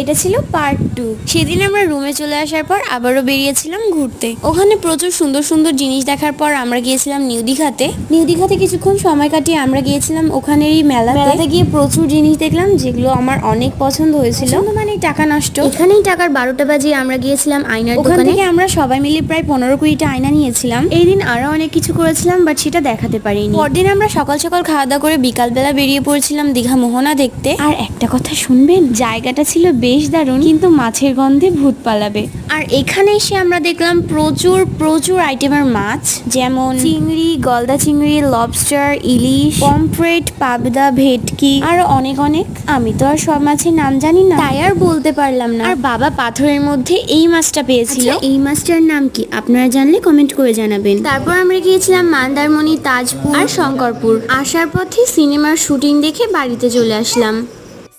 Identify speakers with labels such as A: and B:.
A: এটা ছিল পার্ট 2। সেদিন আমরা রুমে চলে আসার পর আবারও বেরিয়েছিলাম ঘুরতে। ওখানে প্রচুর সুন্দর সুন্দর জিনিস দেখার পর আমরা গিয়েছিলাম নিউ দীঘাতে। নিউ দীঘাতে কিছুক্ষণ সময় কাটিয়ে আমরা গিয়েছিলাম ওখানেরই মেলাতে গিয়ে প্রচুর জিনিস দেখলাম যেগুলো আমার অনেক পছন্দ হয়েছিল। মানে টাকা নষ্ট। এখানেই টাকার 12টা বাজিয়ে আমরা গিয়েছিলাম আয়নার দোকানে। ওখান থেকে আমরা সবাই মিলে প্রায় 15-20টা আয়না নিয়েছিলাম। এই দিন আরো অনেক কিছু করেছিলাম, বাট সেটা দেখাতে পারিনি। পরদিন আমরা সকাল সকাল খাওয়া দাওয়া করে বিকালবেলা বেরিয়ে পড়েছিলাম দীঘা মোহনা দেখতে। আর একটা কথা শুনবেন, জায়গাটা ছিল বেশ দারুণ, কিন্তু মাছের গন্ধে ভূত পালাবে। আর এখানে এসে আমরা দেখলাম প্রচুর প্রচুর আইটেমের মাছ, যেমন চিংড়ি, গলদা চিংড়ি, লবস্টার, ইলিশ, পমফ্রেট, পাবদা, ভেটকি, আর অনেক অনেক। আমি তো আর সব মাছের নাম জানি না, তাই আর বলতে পারলাম না। আর বাবা পাথরের মধ্যে এই মাছটা পেয়েছিল। এই মাছটার নাম কি আপনারা জানলে কমেন্ট করে জানাবেন। তারপর আমরা গিয়েছিলাম মন্দারমণি, তাজপুর আর শঙ্করপুর। আসার পথে সিনেমার শুটিং দেখে বাড়িতে চলে আসলাম।